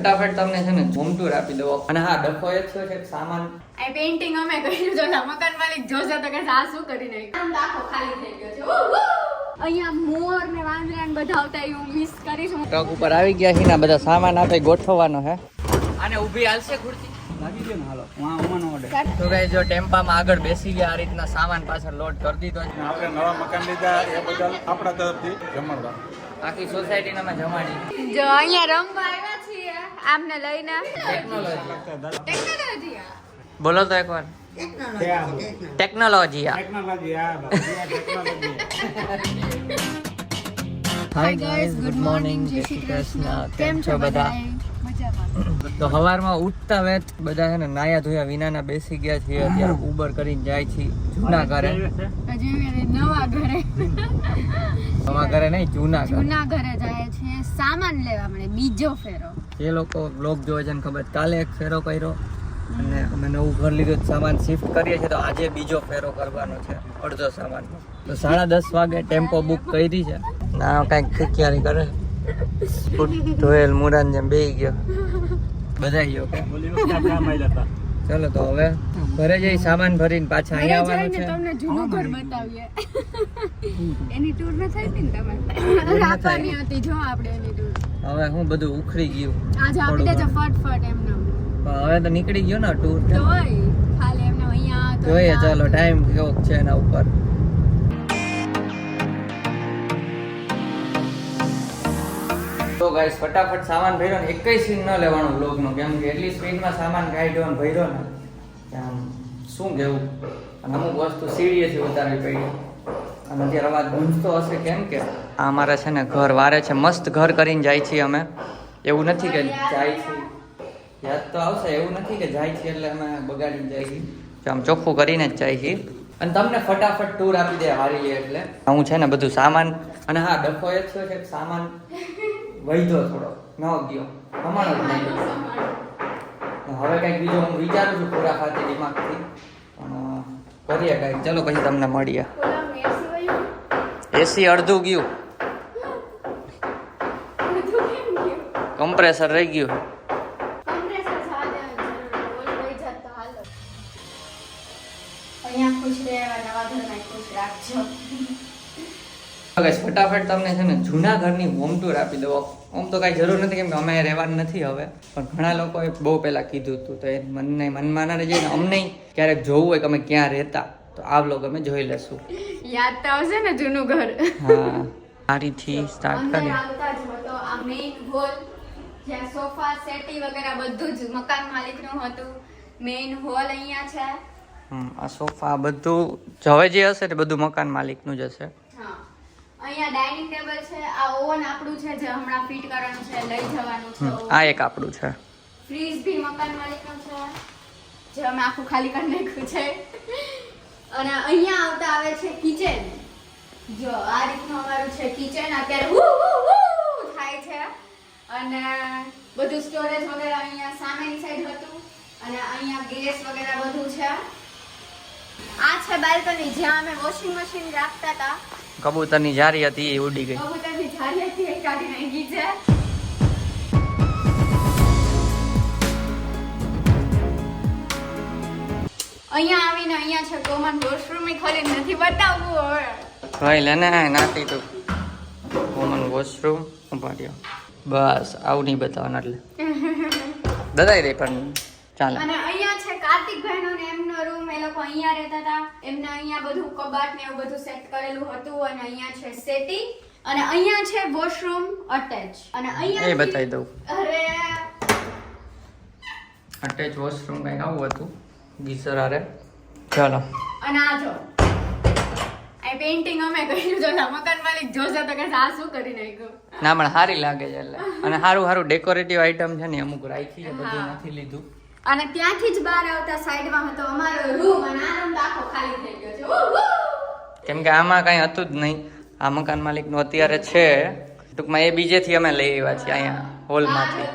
ફટાફટ તમને છે ને હોમ ટૂર આપી દો. અને હા, ડફો એ જ છે સામાન આ પેઇન્ટિંગ અમે કર્યું તો મકાન માલિક જોશે તો કે આ શું કરી નાખ્યું, આમ આખો ખાલી થઈ ગયો છે. અહીંયા મોર ને વાંદરા ને બધા આવતા હું મિસ કરીશું. ટ્રક ઉપર આવી ગયા છે ને બધા સામાન આપે ગોઠવવાનો છે. આને ઊભી હાલશે ખુરશી લાગી ગયો ને. હાલો ઉમાનો ઓર્ડર. તો ગાઈસ જો ટેમ્પામાં આગળ બેસી ગયા, આ રીતના સામાન પાછળ લોડ કરી દીધો છે. આપણે નવા મકાન લીધા એ બદલ આપણા તરફથી જમણવાર આખી સોસાયટીને અમે જમાડી. જો અહીંયા રમવા આવ્યા છીએ આમને લઈને. ટેકનોલોજી બોલો તો એકવાર. Technology. Hi guys, good morning, જય શ્રી કૃષ્ણ. કેમ છો બધા? તો સવારમાં ઉઠતા વેત બધા છે ને નાયા ધોયા વિનાના બેસી ગયા છીએ. અત્યારે ઉબર કરીને જાય છે જૂના ઘરે. નવા ઘરે નવા ઘરે નહીં, જૂના ઘરે જાય છે સામાન લેવા માટે બીજો ફેરો. જે લોકો બ્લોગ જોવે છે ને ખબર, કાલે એક ફેરો કર્યો અને અમે નવું ઘર લીધું, સામાન શિફ્ટ કરીએ છીએ. તો આજે બીજો ફેરો કરવાનો છે અડધો સામાન. તો 10:30 વાગે ટેમ્પો બુક કરી છે. ના કઈક તૈયારી કરે. ધોયેલ મુરાન જેમ બેહી ગયો બધા ગયો કે. ચલો તો હવે ઘરે જઈ સામાન ભરીને પાછા અહીંયા આવવાનું છે. તમને જૂનું ઘર બતાવીએ. એની ટૂર ન થઈ ને તમારે આપવાની હતી જો આપણે એની ટૂર. હવે હું બધું ઉખડી ગયું. આજે આપી દેજો ફટફટ એમને. હવે તો નીકળી ગયો ને ટૂર. તોય ખાલી એમને અહીંયા તો જોઈએ ચાલો ટાઈમ કેવો છે એના ઉપર. તો ગાઈસ ફટાફટ સામાન ભર્યો ને, એકઈ સીન ન લેવાનું બ્લોગનો, કેમ કે એટલી સ્પીડમાં સામાન કાઢ્યો ને ભર્યો ને કે આમ શું કહેવું. અને અમુક વસ્તુ સીડીએથી ઉતારવી પડી. અને અત્યારે અવાજ ગૂંજતો હશે કેમ કે આ અમારા છે ને ઘર વારે છે. મસ્ત ઘર કરીને જાય છીએ અમે. એવું નથી કે જાય છે યાદ તો આવશે, એવું નથી કે જાય છે એટલે અમે બગાડીને જાય છીએ. આમ ચોખ્ખું કરીને જ જાય છીએ. અને તમને ફટાફટ ટૂર આપી દે હારી લે એટલે. હું છે ને બધું સામાન, અને હા ડફો એ જ છે સામાન વૈધો થોડો ન ગયો હમણાં જ નહીં. હવે કંઈક બીજો હું વિચારું છું પૂરા ખાતે દિમાગથી, પણ કરીએ કંઈક. ચલો પછી તમને મળીએ. એસી અડધું ગયું, કમ્પ્રેસર રહી ગયું. ફટાફટ તમને છે ને જૂના ઘરની હોમ ટૂર આપી દો. આમ તો કાંઈ જરૂર નથી કેમ કે અમે રહેવાનું નથી હવે, પણ ઘણા લોકોએ બહુ પહેલા કીધું હતું તો એ મનમાં ના રહીને અમને ક્યારેક જોવું હોય કે અમે ક્યાં રહેતા તો આ વ્લોગ અમે જોઈ લેશું. યાદ તો આવશે ને જૂનું ઘર. હા સારીથી સ્ટાર્ટ કરીએ. આવતા જ હતો આ મેઇન હોલ, જ્યાં સોફા સેટી વગેરે બધું જ મકાન માલિકનું હતું. મેઇન હોલ અહીંયા છે. આ સોફા બધું હવે જે હશે તે બધું મકાન માલિકનું જ હશે. હા, અહીંયા ડાઇનિંગ ટેબલ છે. આ ઓવન આપણું છે જે હમણાં ફિટ કરવાનું છે, લઈ જવાનું છે. આ એક આપણું છે. ફ્રીજ ભી મકાન માલિકનું છે જે અમે આખું ખાલી કરી નાખ્યું છે. અને અહીંયા આવતા આવે છે કિચન. જો આ રીતનું અમારું છે કિચન. અત્યારે થાય છે. અને બધું સ્ટોરેજ વગેરે અહીંયા સામેની સાઈડ હતું. અને અહીંયા ગેસ વગેરે બધું છે. આ છે બાલ્કની જ્યાં અમે વોશિંગ મશીન રાખતા હતા. કબૂતરની જારી હતી એ ઉડી ગઈ. કબૂતરની જારી હતી એ કાઢી નાખી છે. અહીંયા આવીને અહીંયા છે કોમન વોશરૂમ. એ ખાલી નથી બતાવવું હવે. ભાઈ લેને નાખી તું કોમન વોશરૂમ. ઉભા રહ્યો બસ આવું નહીં બતાવવાનું એટલે દદાઈ દે પણ ચાલે. અને અહીંયા છે કાર્તિકભાઈનો ને એમનો રૂમ. એ લોકો અહીંયા રહેતા હતા. એમને અહીંયા બધું કબાટ ને એવું બધું સેટ કરેલું હતું. અને અહીંયા છે સેટી. અને અહીંયા છે વોશરૂમ અટેચ. અને અહીંયા એ બતાવી દઉં. અરે અટેચ વોશરૂમ કંઈક આવું હતું ગીઝર આરે. ચાલો. અને આ જો આ પેઇન્ટિંગ અમે કર્યું તો મકાન માલિક જોશે તો કે આ શું કરી નાખ્યું. ના પણ સારી લાગે છે એટલે. અને સારું સારું ડેકોરેટિવ આઈટમ છે ને અમુક રાખી છે, બધું નથી લીધું. અને ત્યાંથી જ બહાર આવતા સાઈડમાં હતો અમારો રૂમ. અને આ રૂમ આખો ખાલી થઈ ગયો છે કેમ કે આમાં કઈ હતું જ નહીં. આ મકાન માલિક નું અત્યારે છે. ટૂંકમાં એ બીજેથી અમે લઈ આવ્યા છીએ અહીંયા હોલમાંથી.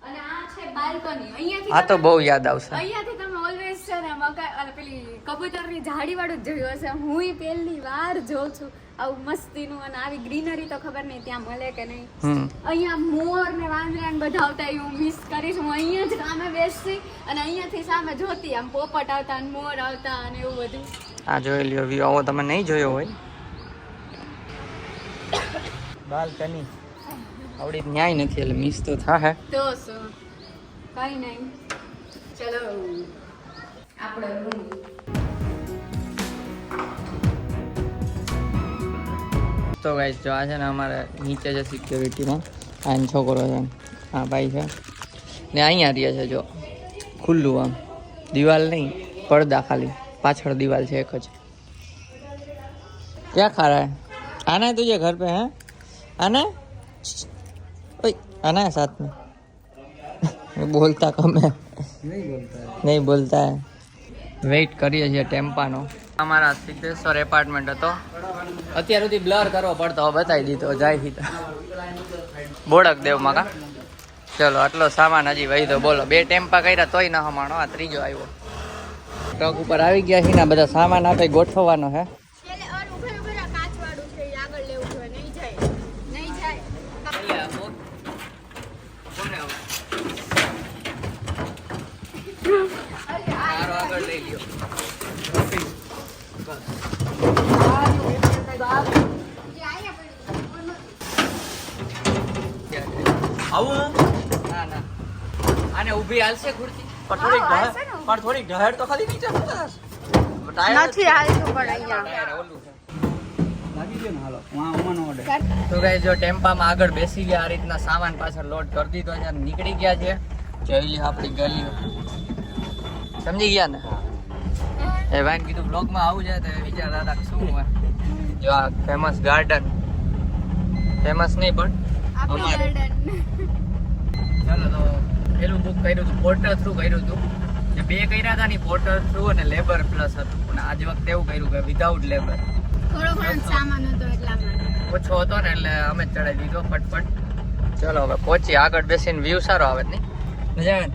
અને આ છે બાલ્કની. અહીંયાથી આ તો બહુ યાદ આવશે. અહીંયાથી તમે ઓલવેઝ છે ને મકાન પેલી કબૂતરની જાળી વાળું જ જોયું હશે. હું પહેલી વાર જોઉં છું. આવું મસ્તીનું અને આવી ગ્રીનરી તો ખબર નહીં ત્યાં મળે કે નહીં. હમ અહીંયા મોર ને વાંદરા ને બધા આવતા એ હું મિસ કરીશ. હું અહીંયા જ સામે બેસતી અને અહીંયાથી સામે જોતી આમ પોપટ આવતા અને મોર આવતા અને એવું બધું. આ જોઈ લ્યો વ્યૂ. આવો તમે નહીં જોયો હોય. બાલ્કની આવડી ન્યાય નથી એટલે મિસ તો થાય. તો શું કઈ નહીં. ચલો આપણો રૂમ. તો ગાઈસ જો આ છે ને અમારે નીચે છે સિક્યોરિટીમાં. આ છોકરો છે, હા ભાઈ છે ને અહીંયા રહે છે. જો ખુલ્લું આમ દિવાલ નહીં, પડદા ખાલી, પાછળ દિવાલ છે એક જ. ક્યાં ખા રહા હે? आना है तुझे घर पे है? आना है? ओए आना है साथ में? बोलता कम है, नहीं बोलता है. વેઇટ કરીએ છીએ ટેમ્પાનો. અમારા સિદ્ધેશ્વર એપાર્ટમેન્ટ હતો. અત્યાર સુધી બ્લર કરવો પડતો, હવે બતાવી દીધો. જાય સીધા બોડક દેવમાં કા. ચલો આટલો સામાન હજી વહી દો. બોલો 2 ટેમ્પા કર્યા તોય ન હમાણો. આ ત્રીજો આવ્યો. ટ્રક ઉપર આવી ગયા છે ને બધા સામાન આપણે ગોઠવવાનો હે. આને ઊભી હાલશે ખુરશી પણ થોડીક ઢહેડ તો ખાલી નીચે નથી હાલતું પણ અહીંયા તો ગાઈસ જો ટેમ્પામાં આગળ બેસી ગયા. આ રીતના સામાન પાછળ લોડ કરી દીધો છે. નીકળી ગયા છે. જોઈ લ્યો આપણી ગલીઓ. સમજી ગયા ને? એ ભાઈ કીધું બ્લોગમાં આવું છે તો વિચારતા હતા શું હોય. જો આ ફેમસ ગાર્ડન, ફેમસ નહીં પણ અમારે. ચાલો તો પેલું બુક કર્યું હતું, પોર્ટર થ્રુ કર્યું હતું. જે 2 કર્યા હતા ને પોર્ટર થ્રુ અને લેબર પ્લસ હતું. પણ આજ વખતે એવું કર્યું કે વિધાઉટ લેબર. થોડો ઘણો સામાન હતો એટલા માટે ઓછો હતો ને એટલે અમે જ ચડાવી દીધો ફટફટ. ચલો હવે પહોંચી. આગળ બેસીને વ્યૂ સારો આવે નહીં? મજા આવે ને?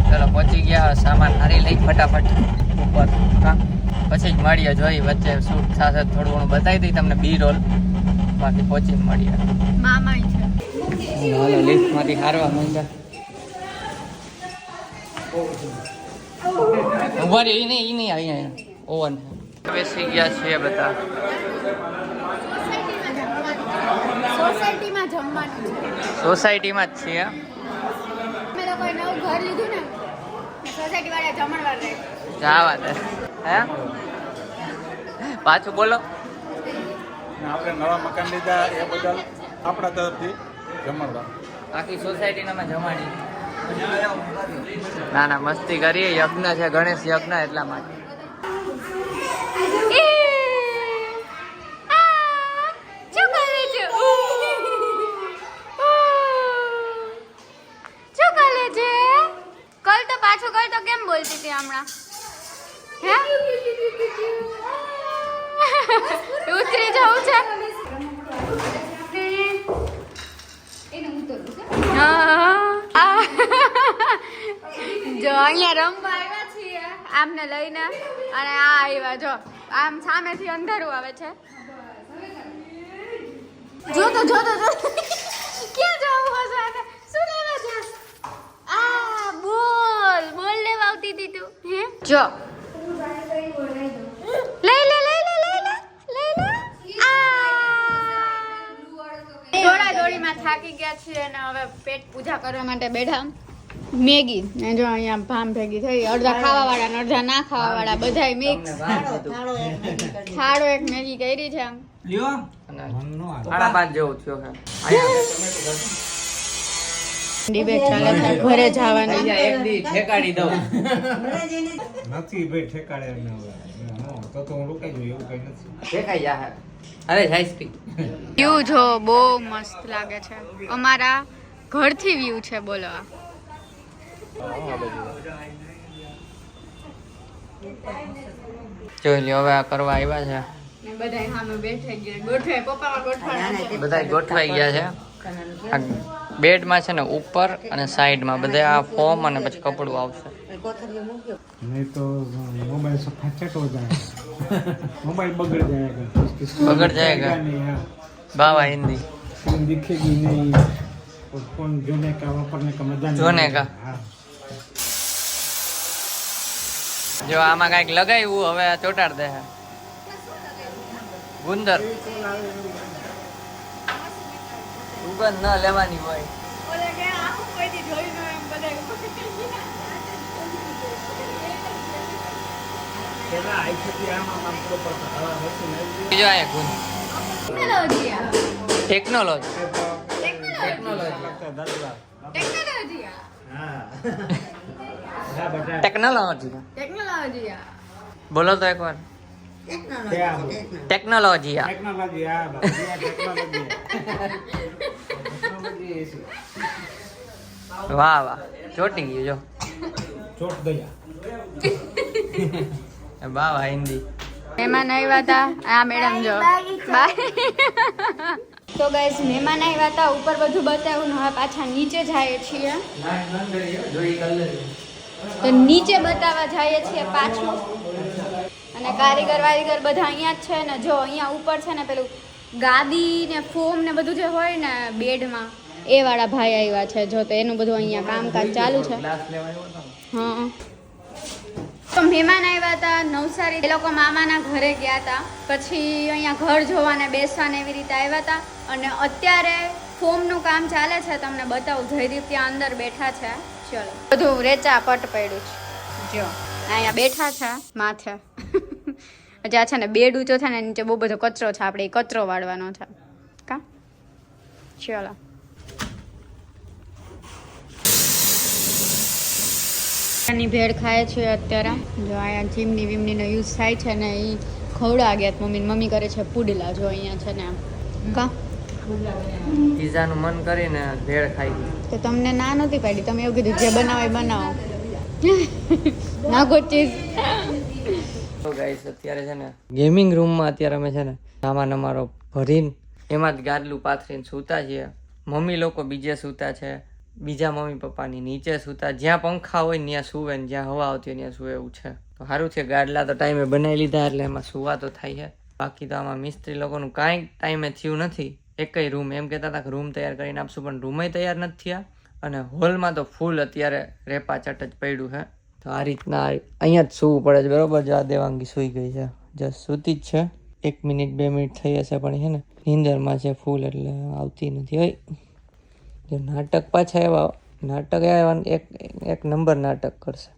ચલો પહોંચી ગયા. સામાન હારી લઈ ફટાફટ ઉપર. હા પછી જ મળીએ. જોઈ વચ્ચે શૂટ સાથે થોડું ઘણું બતાવી દઈ તમને બી રોલ. બાકી પહોંચી મળીએ. મામાય છે. હાલો લિફ્ટમાંથી હારવા માંડ્યા. ઉભા રહી. એ નહીં અહીંયા ઓવન બેસી ગયા છીએ બધા. સોસાયટીમાં જમવાનું છે. સોસાયટીમાં જ છીએ. અમે લોકોએ નવું ઘર લીધું ને સોસાયટી વાળા જમણવાર રહે. જા વાત હે. પાછું બોલો. આપણે નવા મકાન લીધા એ બદલ આપણા તરફથી જમણવાર. આખી સોસાયટીમાં જમાડી. ના ના મસ્તી કરીએ. યજ્ઞ છે, ગણેશ યજ્ઞ એટલા માટે. કલ તો પાછું કલ તો કેમ બોલતી હતી હમણાં? હે ઉતરી જવું છે. જો અહીંયા રમવા આવ્યા છીએ આમને લઈને અને આ આવ્યા. જો આમ સામેથી અંધારું આવે છે. જો તો ક્યાં જવું હશે? શું લેવા છે? આ બોલ લેવા આવતી હતી તું. હે જો લઈ લે દોડા દોડીમાં થાકી ગયા છીએ અને હવે પેટ પૂજા કરવા માટે બેઠા. મેગી જો અહીંયા ભામ ભેગી થઈ. અડધા ખાવા વાળા ને અડધા ના ખાવા વાળા બધાય મિક્સ. થાળો એક મેગી કરી છે. લ્યો 5:30 જેવું થયો છે. ડિબેટ ચાલે છે ઘરે જવાની. એક દી ઠેકાડી દઉં. નથી ભાઈ ઠેકાડે એમને હવે. તો હું રોકાઈ જઉં એવું કઈ નથી. ઠેકાઈ જા. અરે આઈસ્ક્રીમ વ્યૂ જો બહુ મસ્ત લાગે છે. અમારા ઘરથી વ્યૂ છે. બોલો જોઈ લ્યો હવે આ કરવા આવ્યા છે. બધા સામે બેઠા ગયા. ગોઠવાય પપ્પા ગોઠવાય. બધા ગોઠવાઈ ગયા છે. બેડમાં છે ને ઉપર અને સાઈડમાં બધે આ ફોર્મ અને પછી કપડું આવશે. नहीं तो मोबाइल से फचट हो जाएगा मोबाइल बगड़ जाएगा बगड़ जाएगा। नहीं हाँ बाबा हिंदी स्क्रीन दिखेगी नहीं और फोन जोने का वापरने का मजा नहीं जोने का। हाँ જો આમાં કાંઈક લગાવ્યું હવે આ ચોટાડ દે હે ગુંદર સુગંધ ન લેવાની હોય. બીજો આ ગુંદ ટેકનોલોજી ટેકનોલોજી બોલો તો એકવાર ટેકનોલોજી આ टेक्नोलॉजी हाँ टेक्नोलॉजी વાહ વાહ ચોટી ગયું જો चोट दया વાહ વાહ હિન્દી. મહેમાન આવ્યા હતા આ મેડમ જો તો ગાઈસ મહેમાન આવ્યા હતા ઉપર બધું બતાવ્યું ને હવે પાછા નીચે જઈએ છીએ તો નીચે બતાવવા જઈએ છીએ પાછું અને કારીગર વારીગર બધા અહીંયા જ છે ને જો અહીંયા ઉપર છે ને પેલું ગાદી ને ફોમ ને બધું જે હોય ને બેડમાં એ વાળા ભાઈ આવ્યા છે જો તો એનું બધું અહીંયા કામકાજ ચાલુ છે. હા તો મહેમાન આવ્યા હતા નવસારી એ લોકો મામાના ઘરે ગયા હતા પછી અહીંયા ઘર જોવાને બેસવાને એવી રીતે આવ્યા હતા અને અત્યારે ફોર્મનું કામ ચાલે છે તમને બતાવું જયદીપ ત્યાં અંદર બેઠા છે. ચલો બધું રેચા પટ પડ્યું છે જો અહીંયા બેઠા છે માથે જ્યાં છે ને બેડ ઊંચો છે ને નીચે બહુ બધો કચરો છે આપણે એ કચરો વાળવાનો છે કા ચલો ની ભેળ ખાય છે અત્યારે જો અહીંયા જીમની વીમનીનો યુઝ થાય છે ને એ ખવડા ગયા મમ્મી કરે છે પુડલા જો અહીંયા છે ને કા પીઝાનું મન કરીને ભેળ ખાઈ ગઈ. તો તમને ના નહોતી પાડી તમે એવું કીધું જે બનાવો એ બનાવો નાખો ચીઝ. તો ગાઈસ અત્યારે છે ને ગેમિંગ રૂમમાં અત્યારે અમે છે ને સામાન અમારો ભરીને એમાં જ ગાદલું પાથરીને સૂતા છીએ. મમ્મી લોકો બીજે સૂતા છે, બીજા મમ્મી પપ્પાની નીચે સૂતા, જ્યાં પંખા હોય ત્યાં સુવે ને જ્યાં હવા આવતી હોય ત્યાં સુવે એવું છે. તો સારું છે ગાદલા તો ટાઈમે બનાવી લીધા એટલે એમાં સુવા તો થાય છે. બાકી તો આમાં મિસ્ત્રી લોકોનું કાંઈ ટાઈમે થયું નથી. એકય રૂમ એમ કહેતા હતા કે રૂમ તૈયાર કરીને આપશું પણ રૂમે તૈયાર નથી થયા અને હોલમાં તો ફૂલ અત્યારે રેપા ચટ જ પડ્યું છે. તો આ રીતના અહીંયા જ સૂવું પડે છે બરોબર. જો આ દેવાંગી સૂઈ ગઈ છે, જસ્ટ સૂતી જ છે. 1 મિનિટ 2 મિનિટ થઈ હશે પણ છે ને નીંદરમાં છે ફૂલ એટલે આવતી નથી. હોય જો નાટક પાછા એવા નાટક એવા એક નંબર નાટક કરશે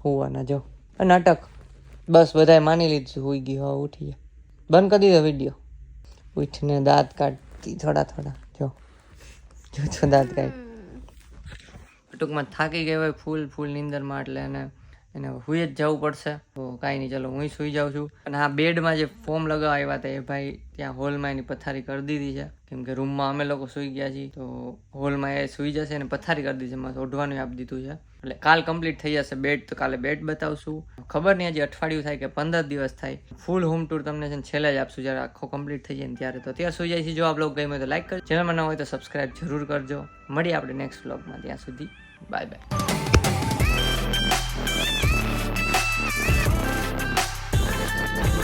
હોવાના. જો નાટક બસ બધાએ માની લીધું હોઈ ગઈ. હા ઉઠી ગયા, બંધ કરી દીધો વિડીયો. ઉઠીને દાંત કાઢતી થોડા જો દાંત કાઢ ટૂંકમાં થાકી ગઈ હોય ફૂલ નીંદરમાં એટલે એને હુઈ જ જવું પડશે. તો કાંઈ નહીં, ચલો હું સુઈ જાઉં છું. અને આ બેડમાં જે ફોર્મ લગાવવા આવ્યા હતા એ ભાઈ ત્યાં હોલમાં એની પથારી કરી દીધી છે કેમ કે રૂમમાં અમે લોકો સૂઈ ગયા છીએ તો હોલમાં એ સૂઈ જશે અને પથારી કરી દીધી છે. એમાં ઓઢવાનું આપી દીધું છે એટલે કાલ કમ્પ્લીટ થઈ જશે બેડ. તો કાલે બેડ બતાવશું. ખબર નહીં હજી અઠવાડિયું થાય કે 15 દિવસ થાય. ફૂલ હોમ ટૂર તમને છે ને છેલ્લે જ આપશું જ્યારે આખો કમ્પ્લીટ થઈ જાય ને ત્યારે. તો ત્યાં સુઈ જાય છે. જો આ બ્લોગ ગમ્યો તો લાઈક કરજો, ચેનલમાં ન હોય તો સબસ્ક્રાઈબ જરૂર કરજો. મળીએ આપણે નેક્સ્ટ બ્લોગમાં. ત્યાં સુધી બાય બાય.